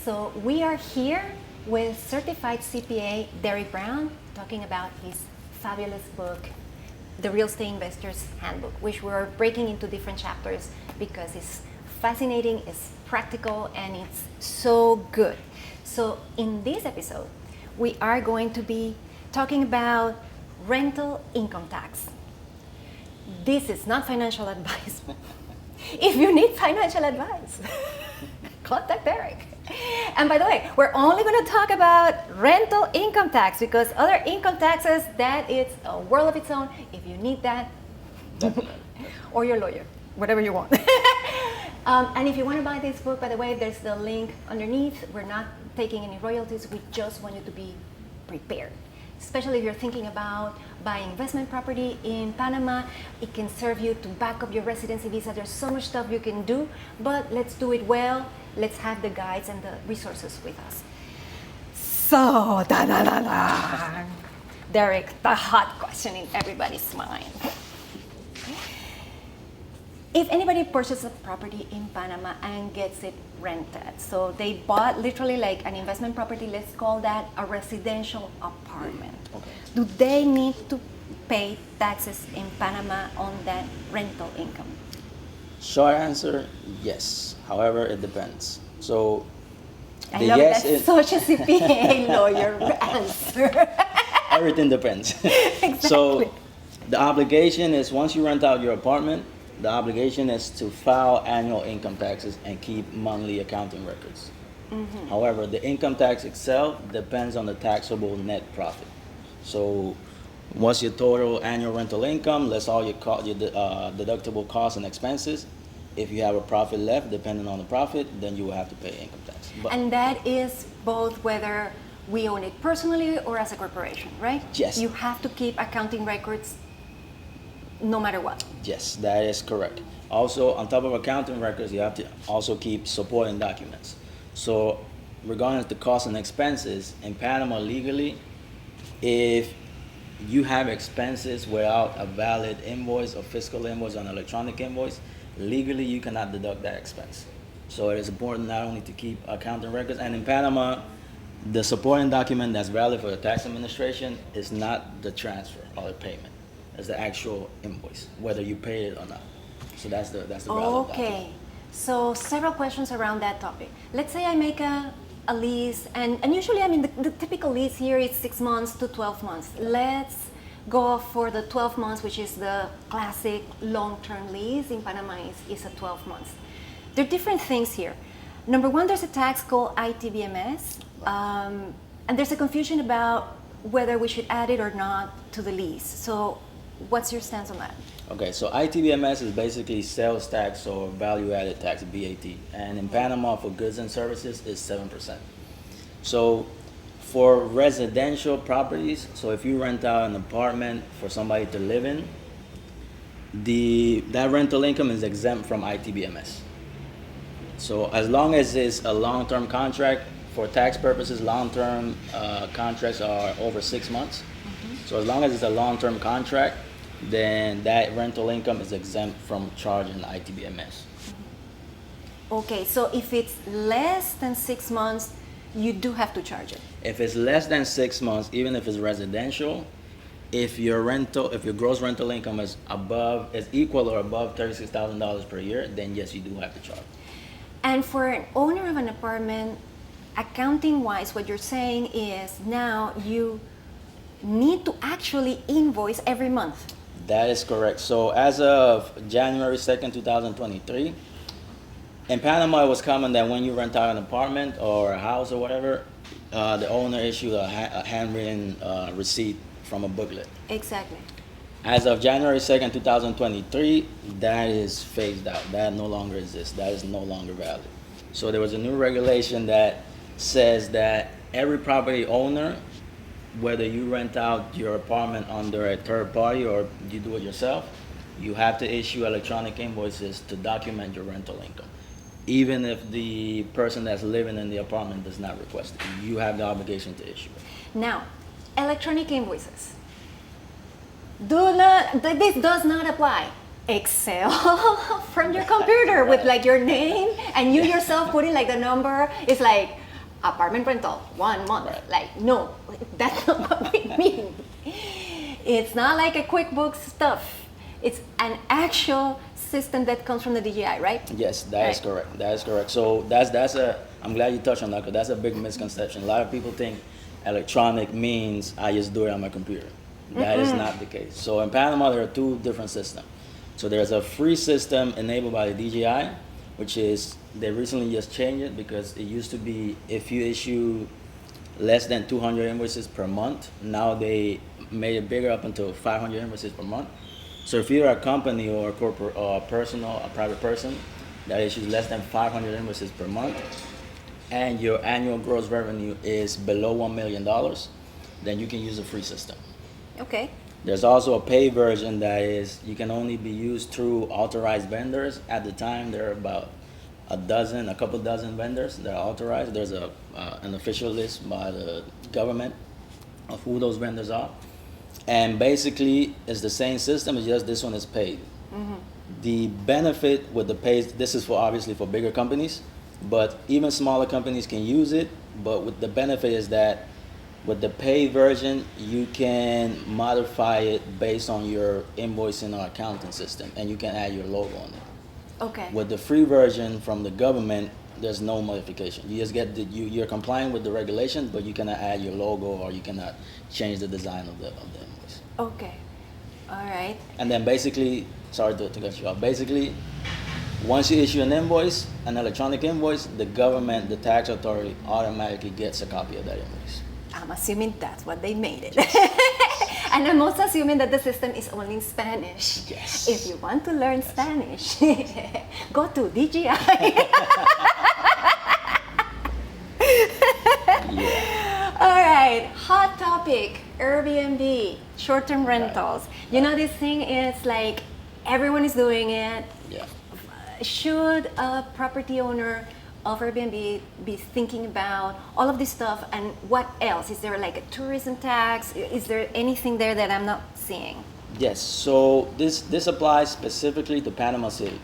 So we are here with certified CPA Derick Brown talking about his fabulous book, The Real Estate Investor's Handbook, which we're breaking into different chapters because it's fascinating, it's practical, and it's so good. So in this episode, we are going to be talking about rental income tax. This is not financial advice. If you need financial advice, contact Derick. And by the way, we're only going to talk about rental income tax because other income taxes, that is a world of its own. If you need that, or your lawyer, whatever you want. And if you want to buy this book, by the way, there's the link underneath. We're not taking any royalties. We just want you to be prepared. Especially if you're thinking about buying investment property in Panama, it can serve you to back up your residency visa. There's so much stuff you can do, but let's do it well. Let's have the guides and the resources with us. So, Derick, the hot question in everybody's mind. If anybody purchases a property in Panama and gets it rented, so they bought literally like an investment property, let's call that a residential apartment. Okay. Do they need to pay taxes in Panama on that rental income? Short answer, yes. However, it depends. So, I the love yes that's is such a CPA lawyer answer. everything depends. Exactly. So, the obligation is once you rent out your apartment, the obligation is to file annual income taxes and keep monthly accounting records. Mm-hmm. However, the income tax itself depends on the taxable net profit. So, what's your total annual rental income, less all your deductible costs and expenses. If you have a profit left, depending on the profit, then you will have to pay income tax. And that is both whether we own it personally or as a corporation, right? Yes. You have to keep accounting records no matter what. Yes, that is correct. Also, on top of accounting records, you have to also keep supporting documents. So, regarding the costs and expenses, in Panama legally, if you have expenses without a valid invoice or fiscal invoice or an electronic invoice, legally you cannot deduct that expense. So it is important not only to keep accounting records, and in Panama, the supporting document that's valid for the tax administration is not the transfer or the payment. It's the actual invoice, whether you pay it or not. So that's the valid document. Okay, so several questions around that topic. Let's say I make a lease, and usually, I mean, the typical lease here is 6 months to 12 months. Let's go for the 12 months, which is the classic long-term lease. In Panama is a 12 months. There are different things here. Number one, there's a tax called ITBMS, and there's a confusion about whether we should add it or not to the lease. So what's your stance on that? Okay, so ITBMS is basically sales tax or value-added tax, VAT. And in Panama, for goods and services, is 7%. So for residential properties, so if you rent out an apartment for somebody to live in, that rental income is exempt from ITBMS. So as long as it's a long-term contract, for tax purposes, long-term contracts are over 6 months. Mm-hmm. So as long as it's a long-term contract, then that rental income is exempt from charging ITBMS. Okay, so if it's less than 6 months, you do have to charge it. If it's less than 6 months, even if it's residential, if your gross rental income is equal or above $36,000 per year, then yes, you do have to charge. And for an owner of an apartment, accounting-wise, what you're saying is now you need to actually invoice every month. That is correct. So as of January 2nd, 2023, in Panama, it was common that when you rent out an apartment or a house or whatever, the owner issued a handwritten receipt from a booklet. Exactly. As of January 2nd, 2023, that is phased out. That no longer exists. That is no longer valid. So there was a new regulation that says that every property owner, whether you rent out your apartment under a third party or you do it yourself, you have to issue electronic invoices to document your rental income. Even if the person that's living in the apartment does not request it, you have the obligation to issue it. Now, electronic invoices. This does not apply. Excel from your computer with like your name and you yourself putting like the number. It's like apartment rental, 1 month. Right. Like, no, that's not what we mean. It's not like a QuickBooks stuff. It's an actual system that comes from the DGI, right? Yes, that is Right. correct. That is correct. So I'm glad you touched on that because that's a big misconception. A lot of people think electronic means I just do it on my computer. That is not the case. So in Panama, there are two different systems. So there's a free system enabled by the DGI, which is, they recently just changed it because it used to be if you issue less than 200 invoices per month. Now they made it bigger up until 500 invoices per month. So if you're a company or a corporate or a personal, a private person that issues less than 500 invoices per month and your annual gross revenue is below $1 million, then you can use a free system. Okay. There's also a paid version that is, you can only be used through authorized vendors. At the time, there are about a couple dozen vendors that are authorized. There's an official list by the government of who those vendors are. And basically, it's the same system, it's just this one is paid. The benefit with the paid, this is for obviously for bigger companies, but even smaller companies can use it. But with the benefit is that with the paid version, you can modify it based on your invoicing or accounting system, and you can add your logo on it. Okay. With the free version from the government, there's no modification. You just get you're complying with the regulations, but you cannot add your logo or you cannot change the design of the invoice. Okay. All right. And then basically, sorry to cut you off. Basically, once you issue an invoice, an electronic invoice, the government, the tax authority automatically gets a copy of that invoice. I'm assuming that's what they made it. And I'm also assuming that the system is only in Spanish. Yes. If you want to learn Spanish, go to DGI. Yeah. All right, hot topic, Airbnb, short-term rentals. You know, this thing is like everyone is doing it. Yeah. Should a property owner of Airbnb be thinking about all of this stuff, and what else? Is there like a tourism tax? Is there anything there that I'm not seeing? Yes. So this applies specifically to Panama City.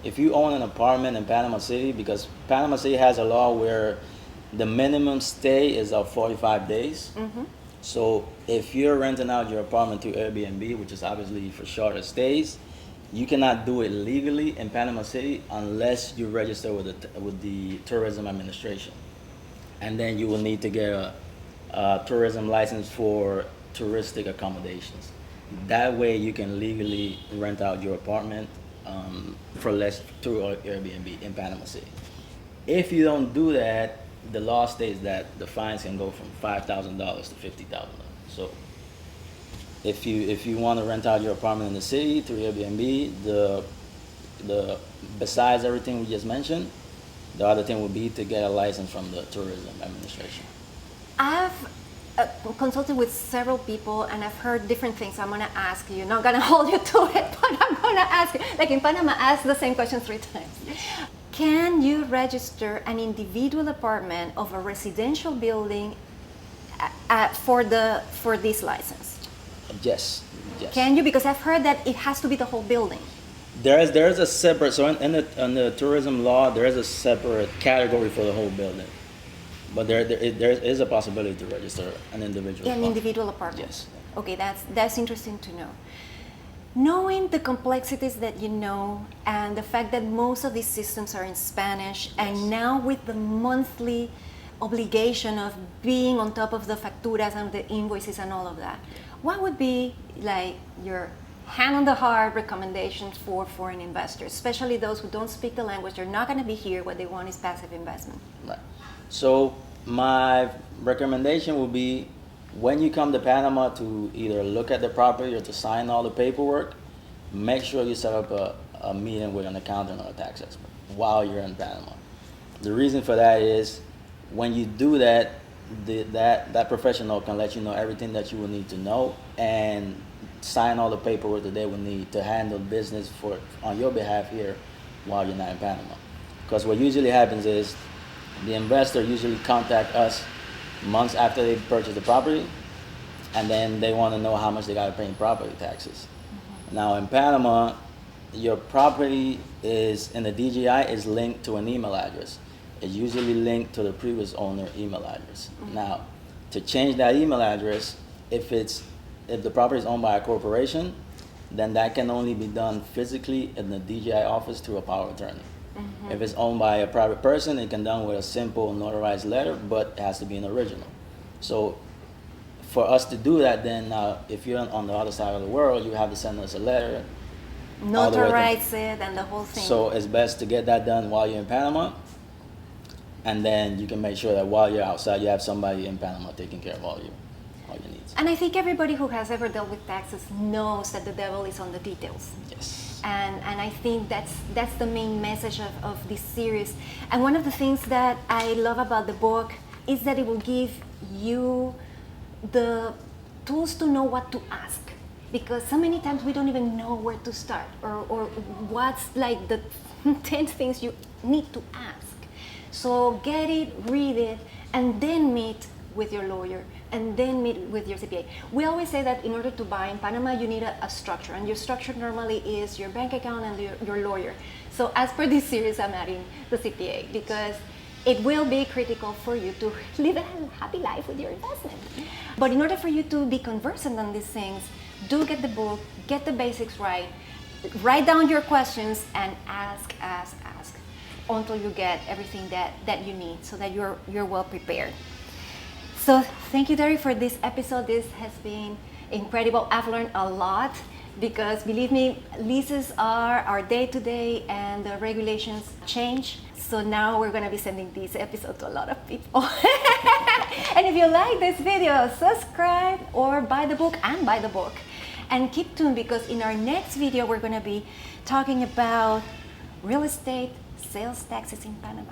If you own an apartment in Panama City, because Panama City has a law where the minimum stay is of 45 days. So if you're renting out your apartment through Airbnb, which is obviously for shorter stays, you cannot do it legally in Panama City unless you register with the Tourism Administration. And then you will need to get a tourism license for touristic accommodations. That way you can legally rent out your apartment for less through Airbnb in Panama City. If you don't do that, the law states that the fines can go from $5,000 to $50,000. So if you want to rent out your apartment in the city through Airbnb, the besides everything we just mentioned, the other thing would be to get a license from the Tourism Administration. I've consulted with several people and I've heard different things. I'm gonna ask you, not gonna hold you to it, but I'm gonna ask you. Like in Panama, I asked the same question 3 times. Can you register an individual apartment of a residential building for this license? Yes. Yes. Can you? Because I've heard that it has to be the whole building. There is a separate, so in the tourism law, there is a separate category for the whole building. But there is a possibility to register an individual An apartment. individual apartment. Yes. Okay, that's interesting to know. Knowing the complexities that you know and the fact that most of these systems are in Spanish, and now with the monthly obligation of being on top of the facturas and the invoices and all of that, what would be like your hand on the heart recommendations for foreign investors, especially those who don't speak the language? They're not going to be here. What they want is passive investment. Right. So my recommendation would be, when you come to Panama to either look at the property or to sign all the paperwork, make sure you set up a meeting with an accountant or a tax expert while you're in Panama. The reason for that is when you do that, that professional can let you know everything that you will need to know and sign all the paperwork that they will need to handle business on your behalf here while you're not in Panama. Because what usually happens is the investor usually contact us months after they purchase the property, and then they want to know how much they got to pay in property taxes. Now in Panama, your property is in the DGI is linked to an email address. is usually linked to the previous owner email address. Now, to change that email address, if the property is owned by a corporation, then that can only be done physically in the DGI office through a power of attorney. If it's owned by a private person, it can be done with a simple notarized letter, but it has to be an original. So for us to do that, then if you're on the other side of the world, you have to send us a letter. Notarize it and the whole thing. So it's best to get that done while you're in Panama, and then you can make sure that while you're outside, you have somebody in Panama taking care of all your needs. And I think everybody who has ever dealt with taxes knows that the devil is on the details. Yes. And I think that's the main message of this series. And one of the things that I love about the book is that it will give you the tools to know what to ask. Because so many times we don't even know where to start or what's like the 10 things you need to ask. So get it, read it, and then meet with your lawyer, and then meet with your CPA. We always say that in order to buy in Panama, you need a structure, and your structure normally is your bank account and your lawyer. So as per this series, I'm adding the CPA because it will be critical for you to live a happy life with your investment. But in order for you to be conversant on these things, do get the book, get the basics right, write down your questions, and ask until you get everything that you need so that you're well prepared. So thank you, Derick, for this episode. This has been incredible. I've learned a lot because, believe me, leases are our day-to-day and the regulations change. So now we're going to be sending this episode to a lot of people. And if you like this video, subscribe or buy the book and buy the book. And keep tuned because in our next video, we're going to be talking about real estate sales taxes in Panama.